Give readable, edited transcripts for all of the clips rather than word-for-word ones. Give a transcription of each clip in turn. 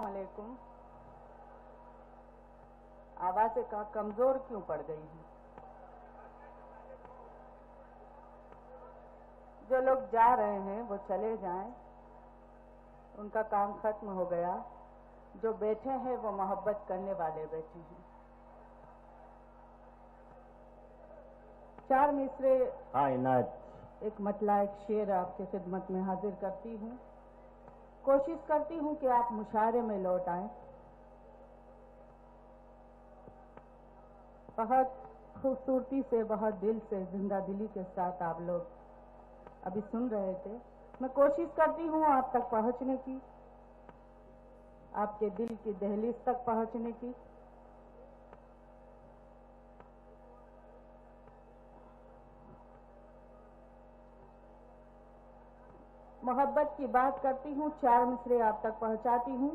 अस्सलाम वालेकुम। आवाज़ें का कमजोर क्यों पड़ गई है? जो लोग जा रहे हैं वो चले जाएं, उनका काम खत्म हो गया। जो बैठे हैं वो मोहब्बत करने वाले बैठे हैं। चार मिसरे एक मतला एक शेर आपके खिदमत में हाजिर करती हूँ। कोशिश करती हूँ कि आप मुशायरे में लौट आएं। बहुत खूबसूरती से, बहुत दिल से, जिंदा दिली के साथ आप लोग अभी सुन रहे थे। मैं कोशिश करती हूँ आप तक पहुँचने की, आपके दिल की दहलीज तक पहुँचने की। मोहब्बत की बात करती हूँ, चार मिसरे आप तक पहुँचाती हूँ।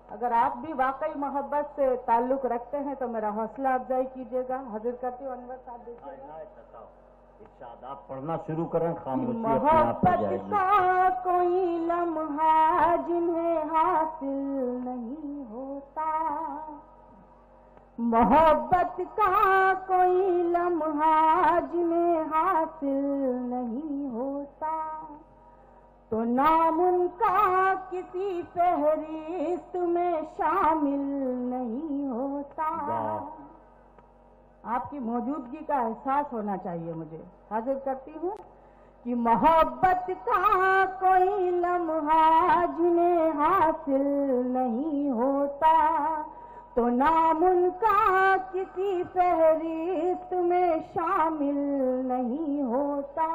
अगर आप भी वाकई मोहब्बत से ताल्लुक रखते हैं तो मेरा हौसला अफजाई कीजिएगा। हाजिर करती हूँ अनवर साहब, देखिएगा। इरशाद आप पढ़ना शुरू करें। मोहब्बत का कोई लम्हा जिन्हें हासिल नहीं होता, मोहब्बत का कोई लम्हा जिन्हें हासिल नहीं होता, तो नाम उनका किसी फहरिस्त में शामिल नहीं होता। आपकी मौजूदगी का एहसास होना चाहिए मुझे। हाजिर करती हूँ कि मोहब्बत का कोई लम्हा जिन्हें हासिल नहीं होता, तो नाम उनका किसी फहरिस्त में शामिल नहीं होता।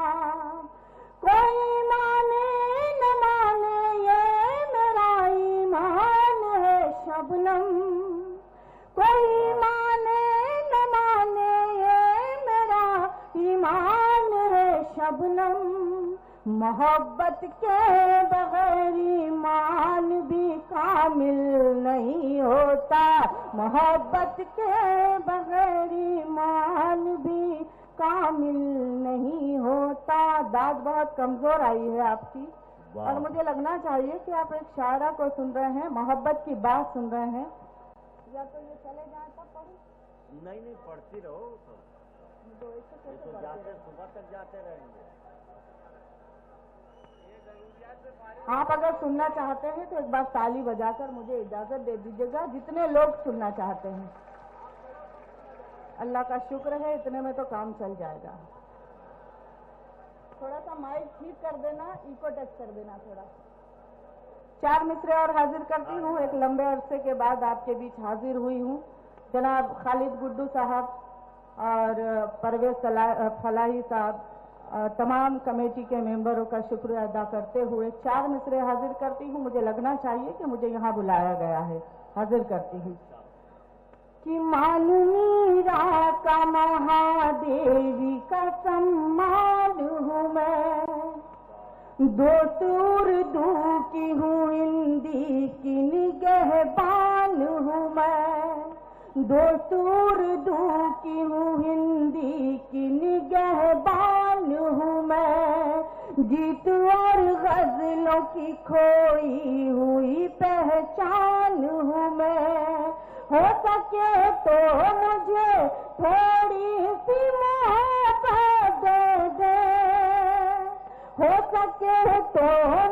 कोई माने न माने ये मेरा ईमान है शबनम, कोई माने न माने ये मेरा ईमान है शबनम। मोहब्बत के बगैर ईमान भी कामिल नहीं होता, मोहब्बत के बगैर ईमान भी कामिल नहीं होता। दाद बहुत कमजोर आई है आपकी, और मुझे लगना चाहिए कि आप एक शायरा को सुन रहे हैं, मोहब्बत की बात सुन रहे हैं। या तो ये चले जाए तब पढ़ू? नहीं पढ़ती रहो तो जाते सुबह तक जाते रहेंगे। आप अगर सुनना चाहते हैं तो एक बार ताली बजाकर मुझे इजाजत दे दीजिएगा। जितने लोग सुनना चाहते हैं, अल्लाह का शुक्र है, इतने में तो काम चल जाएगा। थोड़ा सा माइक ठीक कर देना, इको टच कर देना थोड़ा। चार मिसरे और हाजिर करती हूँ। एक लंबे अरसे के बाद आपके बीच हाजिर हुई हूँ। जनाब खालिद गुड्डू साहब और परवेज फलाही साहब, तमाम कमेटी के मेंबरों का शुक्रिया अदा करते हुए चार मिसरे हाजिर करती हूँ। मुझे लगना चाहिए कि मुझे यहाँ बुलाया गया है। हाजिर करती हूँ कि मालूमीरा का महादेवी का सम्मान हूँ मैं, दोस्त उर्दू की हूँ, हिंदी की निगहबान हूँ मैं, दोस्त उर्दू की हूँ, हिंदी की निगहबान हूँ मैं, गीत और गजलों की खोई हुई पहचान हूँ मैं। हो सके तो मुझे थोड़ी सी मोहब्बत दे दे, हो सके तो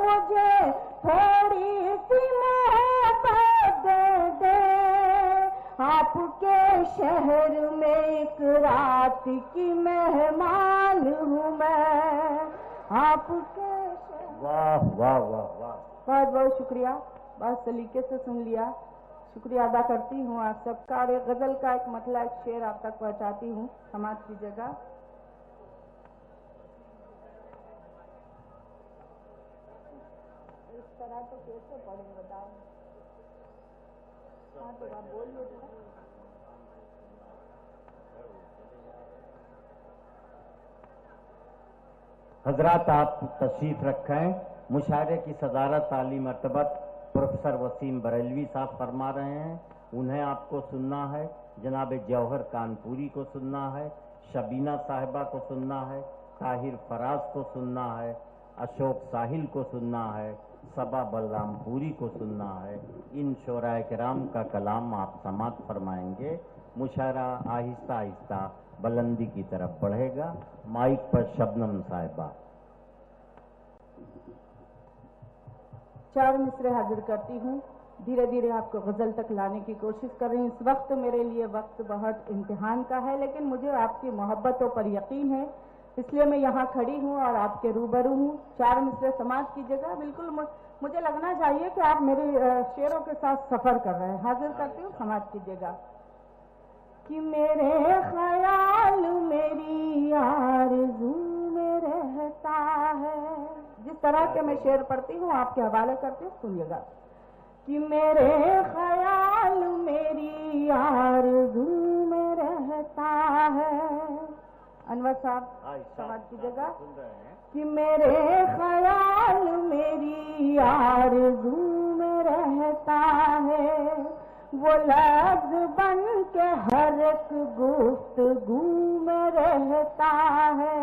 मुझे थोड़ी सी मोहब्बत दे दे। आपके शहर में एक रात की मेहमान हूँ मैं, आपके शहर। वाह वाह वाह वाह, बहुत बहुत शुक्रिया। बहुत सलीके से सुन लिया, शुक्रिया अदा करती हूँ आप सबका। और एक गजल का एक मतला एक शेर आप तक पहुँचाती हूँ, समाप्त कीजिएगा। इस तरह तो कैसे पढ़ूं बताओ? हाँ तो आप बोलिए तो। हजरात आप तशरीफ रखें। मुशायरे की सदारत आली मर्तबत प्रोफेसर वसीम बरेलवी साहब फरमा रहे हैं। उन्हें आपको सुनना है। जनाब जौहर कानपुरी को सुनना है, शबीना साहिबा को सुनना है, ताहिर फराज को सुनना है, अशोक साहिल को सुनना है सबा बलरामपुरी को सुनना है। इन शोराए किराम का कलाम आप समाप्त फरमाएंगे। मुशायरा आहिस्ता आहिस्ता बुलंदी की तरफ बढ़ेगा। माइक पर शबनम साहिबा। 4 मिसरे हाजिर करती हूँ। धीरे धीरे आपको गजल तक लाने की कोशिश कर रही हूँ। इस वक्त मेरे लिए वक्त बहुत इम्तिहान का है, लेकिन मुझे आपकी मोहब्बतों पर यकीन है, इसलिए मैं यहाँ खड़ी हूँ और आपके रूबरू हूँ। 4 मिसरे समाप्त कीजिएगा। बिल्कुल मुझे लगना चाहिए कि आप मेरे शेरों के साथ सफर कर रहे हैं। हाजिर करती हूँ, समाप्त कीजिएगा। कि मेरे ख्याल मेरी आरज़ू में रहता है। जिस तरह के मैं शेर पढ़ती हूँ आपके हवाले करती हूँ, सुनिएगा। कि मेरे ख्याल मेरी आरज़ू में रहता है। अनवर साहब समाप्त कीजिएगा। कि मेरे ख्याल मेरी आरज़ू में रहता है, वो लफ्ज़ बन के हर एक गुफ्तगू में रहता है।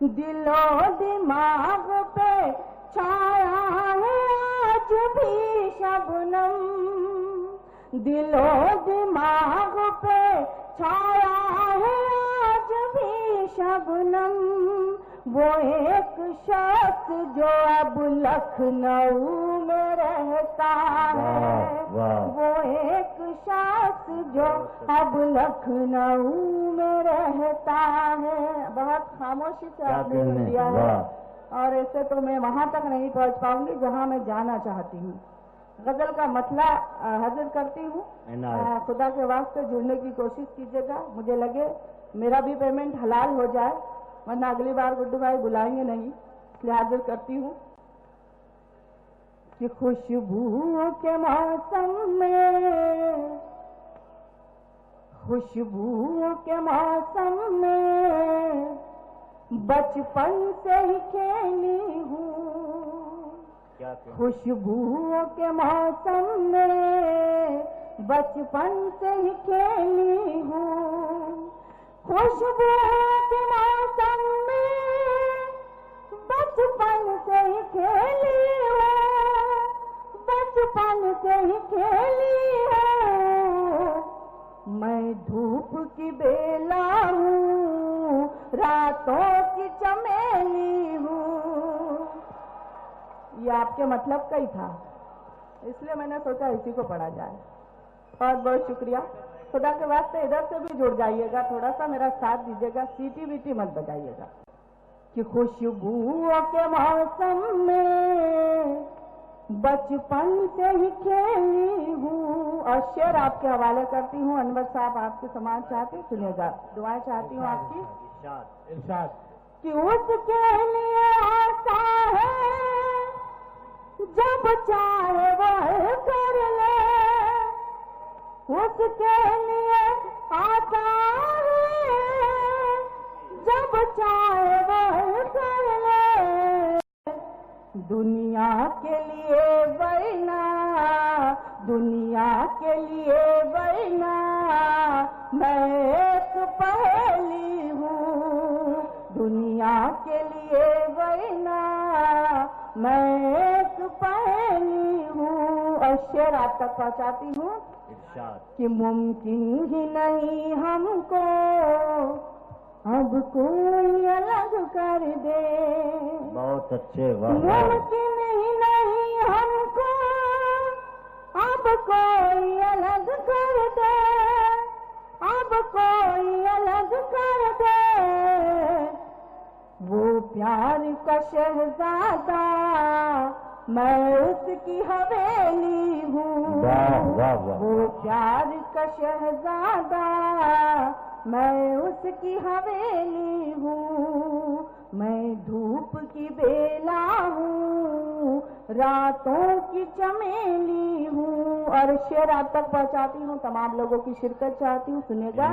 दिलो दिमाग पे छाया है आज भी शबनम, दिलो दिमाग पे छाया है आज भी शबनम। वो एक शख्स जो अब लखनऊ में रहता है, वो एक शख्स जो अब लखनऊ में रहता है। बहुत खामोशी से आपने सुन दिया है, और ऐसे तो मैं वहां तक नहीं पहुंच पाऊंगी जहां मैं जाना चाहती हूँ। गजल का मतला हाजिर करती हूँ। खुदा के वास्ते जुड़ने की कोशिश कीजिएगा। मुझे लगे मेरा भी पेमेंट हलाल हो जाए, वरना अगली बार गुड्डू भाई बुलाएंगे नहीं, इसलिए हाजिर करती हूँ। कि खुशबू के मौसम में, खुशबू के मौसम में बचपन से ही खेली हूँ। खुशबू के मौसम में बचपन से ही खेली हूँ। खुशबू के मौसम में बचपन से ही खेली हूँ, बचपन से ही खेली हूँ। मैं धूप की बेला हूँ, रातों की चमेली हूँ। ये आपके मतलब का ही था, इसलिए मैंने सोचा इसी को पढ़ा जाए। बहुत बहुत शुक्रिया। खुदा के वास्ते इधर से भी जुड़ जाइएगा, थोड़ा सा मेरा साथ दीजिएगा, सीटी वीटी मत बजाइएगा। कि खुशबू के मौसम में बचपन से ही खेली हूँ। और शेर आपके हवाले करती हूँ। अनवर साहब आपके समाज चाहते, सुनेगा, दुआएं चाहती हूँ आपकी। इरशाद। कि उसके लिए आता है जब चाहे वह कर ले, उसके लिए आता है जब चाहे वह कर ले। दुनिया के लिए वरना, दुनिया के लिए वरना मैं एक पहेली हूँ। दुनिया के लिए वरना मैं एक पहेली हूँ। और शेर आप तक पहुँचाती हूँ। कि मुमकिन ही नहीं हमको अब कोई अलग कर दे। बहुत अच्छे, वाह। मुमकिन ही नहीं हमको अब कोई अलग कर दे, अब कोई अलग कर दे। वो प्यार का शहजादा मैं उसकी हवेली हूँ। वो प्यार का शहजादा मैं उसकी हवेली हूँ। मैं धूप की बेला हूँ, रातों की चमेली हूँ। और शेर आप तक पहुँचाती हूँ, तमाम लोगों की शिरकत चाहती हूँ, सुनेगा।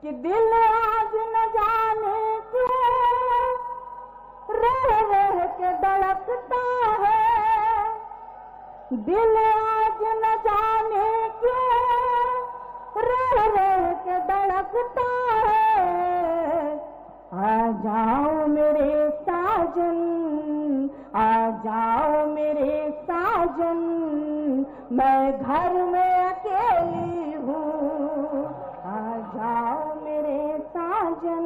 कि दिल आज न जाने क्यों रह रह के धड़कता है, दिल आज न जाने क्यों रह रह के धड़कता है। आ जाओ मेरे साजन, जाओ मेरे साजन, मैं घर में अकेली हूँ। आ जाओ मेरे साजन,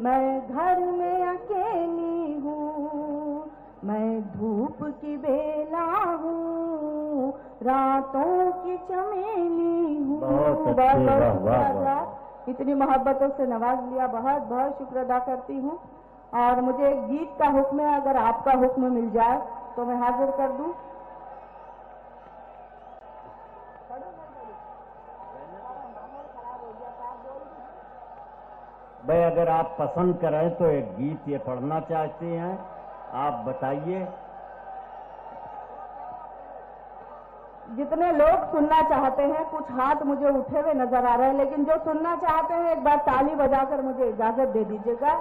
मैं घर में अकेली हूँ। मैं धूप की बेला हूँ, रातों की चमेली हूँ। बहुत शुक्रिया। इतनी मोहब्बतों से नवाज लिया, बहुत बहुत शुक्र अदा करती हूँ। और मुझे एक गीत का हुक्म है, अगर आपका हुक्म मिल जाए तो मैं हाजिर कर दूं। भाई अगर आप पसंद करें तो एक गीत ये पढ़ना चाहते हैं, आप बताइए। जितने लोग सुनना चाहते हैं, कुछ हाथ मुझे उठे हुए नजर आ रहे हैं, लेकिन जो सुनना चाहते हैं एक बार ताली बजाकर मुझे इजाजत दे दीजिएगा।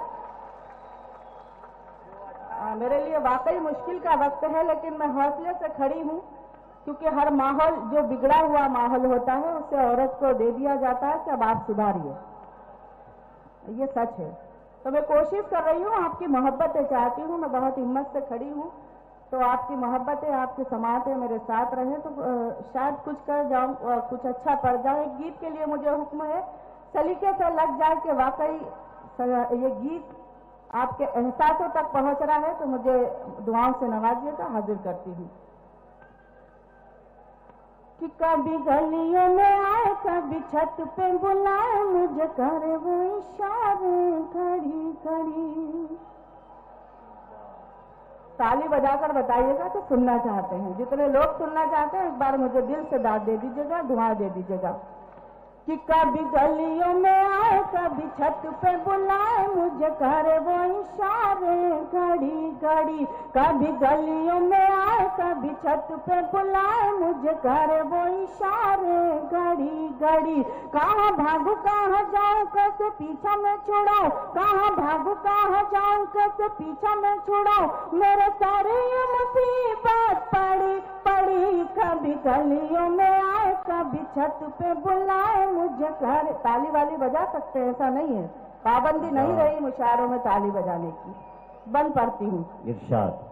मेरे लिए वाकई मुश्किल का वक्त है, लेकिन मैं हौसले से खड़ी हूँ, क्योंकि हर माहौल जो बिगड़ा हुआ माहौल होता है उससे औरत को दे दिया जाता है कि अब आप सुधारिए, ये सच है। तो मैं कोशिश कर रही हूँ, आपकी मोहब्बतें चाहती हूँ, मैं बहुत हिम्मत से खड़ी हूँ। तो आपकी मोहब्बतें, आपकी समातें मेरे साथ रहे तो शायद कुछ कर जाऊं, कुछ अच्छा पड़ जाए। एक गीत के लिए मुझे हुक्म है, सलीके से लग जाए कि वाकई ये गीत आपके एहसासों तक पहुंच रहा है, तो मुझे दुआओं से नवाजिएगा। हाजिर करती हूँ कि कभी गलियों में आए, कभी छत पे बुलाए, मुझे करे वो इशारे खड़ी खड़ी। ताली बजाकर बताइएगा कि सुनना चाहते हैं। जितने लोग सुनना चाहते हैं एक बार मुझे दिल से दाद दे दीजिएगा, दुआ दे दीजिएगा कि कभी गलियों में आए, कभी छत पे बुलाए, मुझे करे वो इशारे घड़ी घड़ी। कभी गलियों में आए, कभी छत पे बुलाए, मुझे करे वो इशारे घड़ी घड़ी। कहाँ भागू कहाँ जाऊं, कैसे पीछा में छुड़ाऊं, कहाँ भागू कहाँ जाऊं, कैसे पीछा में छुड़ाऊं। मेरे सारे ये मुसीबत पड़ी पड़ी। कभी गलियों में आए, कभी छत पे बुलाए, मुझे घर। ताली वाली बजा सकते हैं, ऐसा नहीं है, पाबंदी नहीं रही मुशायरों में ताली बजाने की। बंद पड़ती हूँ। इरशाद।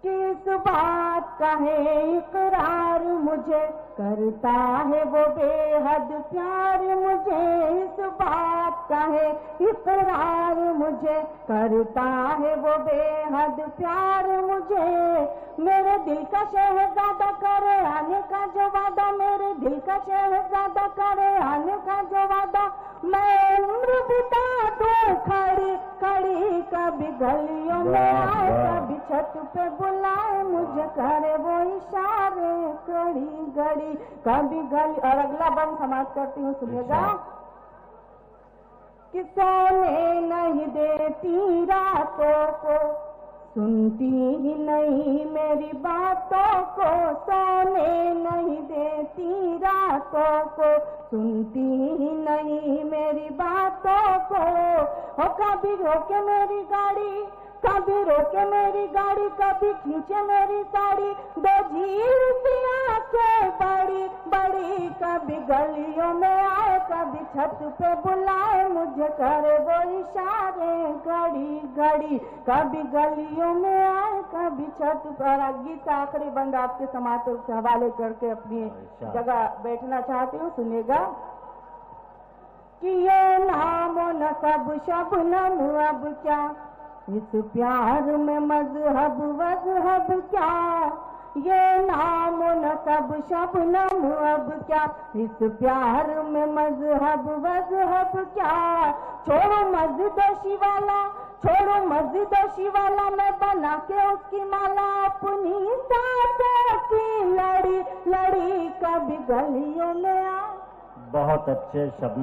किस बात का है इकरार, मुझे करता है वो बेहद प्यार। मुझे इस बात का है इकरार, मुझे करता है वो बेहद प्यार। मुझे मेरे दिल का शहजादा करे आने का जो वादा, मेरे दिल का शहजादा करे आने का जो वादा। मैं उम्र बिता दूं खड़ी खड़ी। कभी गलियों में आए, कभी छत पे बुलाए, मुझे करे वो इशारे घड़ी घड़ी। कभी गली। और अगला बंद समाप्त करती हूँ, सुनिएगा कि सोने नहीं देती रातों को, सुनती ही नहीं मेरी बातों को। सोने नहीं देती रातों को, सुनती ही नहीं मेरी बातों को। हो कभी रोके मेरी गाड़ी, कभी रोके मेरी गाड़ी, कभी खींचे मेरी साड़ी। दो झील सी आंखें बड़ी बड़ी। कभी गलियों में आए, कभी छत पे बुलाए, मुझे करे वो इशारे घड़ी घड़ी। कभी गलियों में आए, कभी छत पर। गीत का आखिरी बंद आपके समाते के हवाले करके अपनी जगह बैठना चाहती हूँ, सुनिएगा कि ये नामो नसब शबनम अब क्या, इस प्यार में मजहब वजहब क्या। ये नाम नसब शबनम अब क्या, इस प्यार में मजहब वजहब क्या। छोड़ो मजदोशी वाला, छोड़ो मजदोशी वाला, मैं बना के उसकी माला अपनी सांसों की लड़ी लड़ी। कभी गलियों में आ। बहुत अच्छे शब्द।